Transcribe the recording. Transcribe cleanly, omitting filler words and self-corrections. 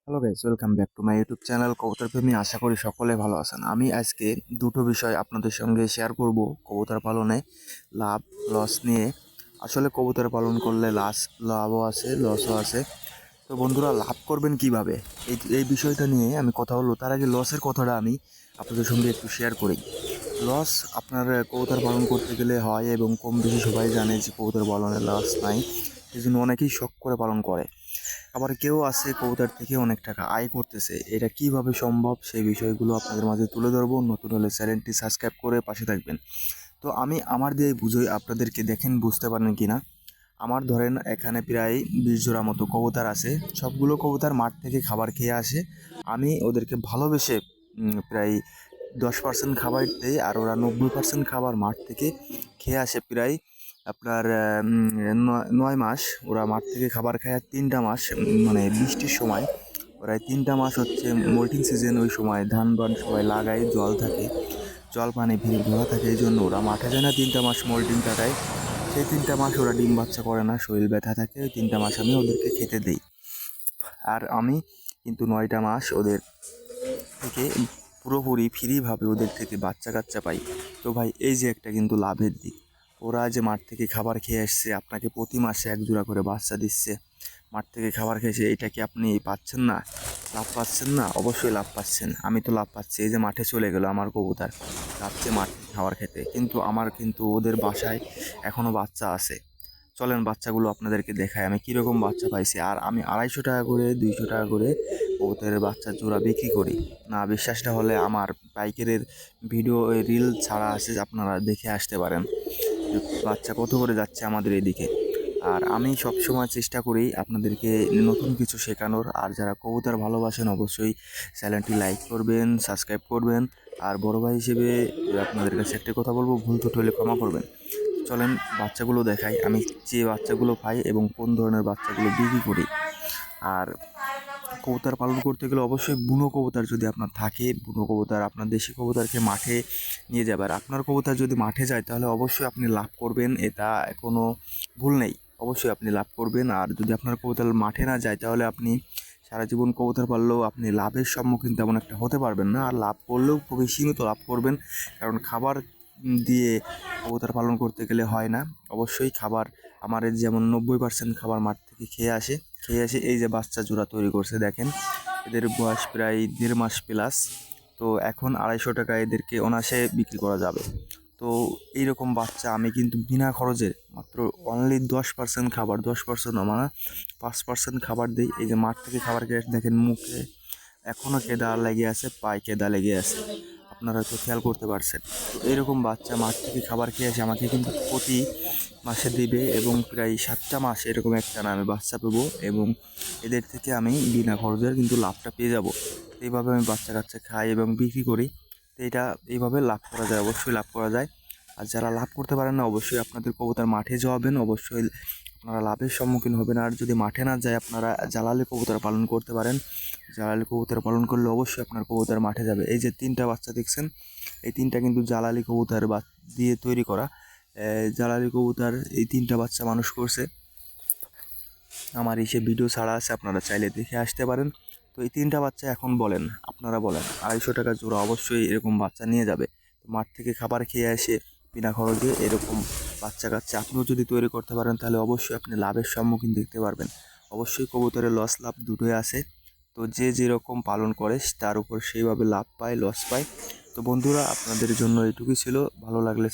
Hello guys, welcome back to my YouTube channel কবুতর প্রেমী। আশা করি সকলে ভালো আছেন। আমি আজকে দুটো বিষয় আপনাদের সঙ্গে শেয়ার করব কবুতর পালনে লাভ লস নিয়ে। আসলে কবুতর পালন করলে লাভও আছে, লসও আছে। তো বন্ধুরা, লাভ করবেন কিভাবে, এই বিষয়টা নিয়ে আমি কথা বলবো। তার আগে লসের কথাটা আমি আপনাদের সঙ্গে একটু শেয়ার করি। লস আপনার কবুতর পালন করতে গেলে হয়, এবং কম বেশি সবাই জানে যে কবুতর পালনে লস নাই। এই জন্য অনেকেই শখ করে পালন করে। আবার কেউ আছে কবুতর থেকে অনেক টাকা আয় করতেছে। এটা কিভাবে সম্ভব সেই বিষয়গুলো আপনাদের মাঝে তুলে ধরবো। নতুন হলে চ্যানেলটি সাবস্ক্রাইব করে পাশে থাকবেন। তো আমি আমার দিয়ে বুঝোই, আপনাদেরকে দেখেন বুঝতে পারেন কিনা। আমার ধরেন এখানে প্রায় 20 জোড়া মতো কবুতর আছে। সবগুলো কবুতর মাঠ থেকে খাবার খেয়ে আসে। আমি ওদেরকে ভালোবেসে প্রায় 10% খাবার দেই, আর ওরা 90% খাবার মাঠ থেকে খেয়ে আসে। প্রায় আপনার 9 মাস ওরা মাঠ থেকে খাবার খায়। আর 3টা মাস মানে বৃষ্টির সময় ওরা 3টা মাস হচ্ছে মোল্টিং সিজন। ওই সময় ধান বান সবাই লাগায়, জল থাকে, জল পানি ভরা থাকে। এই জন্য ওরা মাঠে যায় না, 3টা মাস মোল্টিং কাটায়। সেই 3টা মাস ওরা ডিম বাচ্চা করে না, শরীর ব্যথা থাকে। ওই 3টা মাস আমি ওদেরকে খেতে দিই। আর আমি কিন্তু 9টা মাস ওদের থেকে পুরোপুরি ফ্রিভাবে ওদের থেকে বাচ্চা কাচ্চা পাই। তো ভাই, এই যে একটা কিন্তু লাভের দিক। ওরা যে মাঠ থেকে খাবার খেয়ে আসছে, আপনাকে প্রতি মাসে 1 জোড়া করে বাচ্চা দিচ্ছে, মাঠ থেকে খাবার খেয়েছে, এটা কি আপনি পাচ্ছেন না? লাভ পাচ্ছেন না? অবশ্যই লাভ পাচ্ছেন। আমি তো লাভ পাচ্ছি। এই যে মাঠে চলে গেল আমার কবুতর, যাচ্ছে মাঠ থেকে খাবার খেতে, কিন্তু আমার কিন্তু ওদের বাসায় এখনও বাচ্চা আছে। চলেন বাচ্চাগুলো আপনাদেরকে দেখাই আমি কীরকম বাচ্চা পাইছি। আর আমি 250 টাকা করে, 200 টাকা করে কবুতরের বাচ্চার জোড়া বিক্রি করি। না বিশ্বাস না হলে আমার পাইকারের ভিডিও রিল ছাড়া আছে, আপনারা দেখে আসতে পারেন যে বাচ্চা কত করে যাচ্ছে আমাদের এদিকে। আর আমি সবসময় চেষ্টা করি আপনাদেরকে নতুন কিছু শেখানোর। আর যারা কবুতর ভালোবাসেন অবশ্যই চ্যানেলটি লাইক করবেন, সাবস্ক্রাইব করবেন। আর বড় ভাই হিসেবে আপনাদের কাছে একটা কথা বলবো, ভুল ত্রুটি হলে ক্ষমা করবেন। চলেন বাচ্চাগুলো দেখাই আমি যে বাচ্চাগুলো পাই এবং কোন ধরনের বাচ্চাগুলো বিক্রি করি। আর কবুতর পালন করতে গেলে অবশ্যই বুনো কবুতর যদি আপনার থাকে, বুনো কবুতর আপনার দেশি কবুতরকে মাঠে নিয়ে যাবে। আর আপনার কবুতর যদি মাঠে যায় তাহলে অবশ্যই আপনি লাভ করবেন, এটা কোনো ভুল নেই। অবশ্যই আপনি লাভ করবেন। আর যদি আপনার কবুতর মাঠে না যায় তাহলে আপনি সারা জীবন কবুতর পাললেও আপনি লাভের সম্মুখীন তেমন একটা হতে পারবেন না। আর লাভ করলেও খুবই সীমিত লাভ করবেন, কারণ খাবার দিয়ে কবুতর পালন করতে গেলে হয় না। অবশ্যই খাবার আমার যেমন 90% খাবার মাঠ থেকে খেয়ে আসে। এই যে বাচ্চা জোড়া তৈরি করছে দেখেন, এদের বয়স প্রায় 1.5 মাস প্লাস। তো এখন 250 টাকা এদেরকে অনায়াসে বিক্রি করা যাবে। তো এইরকম বাচ্চা আমি কিন্তু বিনা খরচে মাত্র অনলি 10% খাবার, 10% মানে 5% খাবার দিই। এই যে মাঠ থেকে খাবার খেয়ে দেখেন মুখে এখনও কেদা লেগে আছে, পায়ে কেদা লেগে আছে, আপনারা হয়তো খেয়াল করতে পারছেন। তো এরকম বাচ্চা মাঠ থেকে খাবার খেয়ে আসে আমাকে কিন্তু প্রতি মাসে দিবে, এবং প্রায় 7টা মাস এরকম একটানা আমি বাচ্চা পাবো, এবং এদের থেকে আমি বিনা খরচের কিন্তু লাভটা পেয়ে যাব। এইভাবে আমি বাচ্চা কাচ্চা খাই এবং বিক্রি করি। তো এটা এইভাবে লাভ করা যায়, অবশ্যই লাভ করা যায়। আর যারা লাভ করতে পারেন না, অবশ্যই আপনাদের কবুতর মাঠে যাওয়াবেন, অবশ্যই আপনারা লাভের সম্মুখীন হবেন। আর যদি মাঠে না যায়, আপনারা জালালি কবুতর পালন করতে পারেন। জালালি কবুতর পালন করলে অবশ্যই আপনার কবুতর মাঠে যাবে। এই যে 3টা বাচ্চা দেখছেন, এই 3টা কিন্তু জালালি কবুতর দিয়ে তৈরি করা। জালালি কবুতর এই 3টা বাচ্চা মানুষ করছে। আমার এই সে ভিডিও ছাড়া আছে, আপনারা চাইলে দেখে আসতে পারেন। তো এই 3টা বাচ্চা এখন বলেন, আপনারা বলেন 250 টাকা জোড়া অবশ্যই এরকম বাচ্চা নিয়ে যাবে। তো মাঠ থেকে খাবার খেয়ে এসে বিনা খরচে এরকম বাচ্চা কাচ্চা আপনিও যদি তৈরি করতে পারেন তাহলে অবশ্যই আপনি লাভের সম্মুখীন দেখতে পারবেন। অবশ্যই কবুতরের লস লাভ দুটোই আছে। তো যে যেরকম পালন করে তার উপর সেইভাবে লাভ পায়, লস পায়। তো বন্ধুরা, আপনাদের জন্য এইটুকুই ছিল। ভালো লাগলে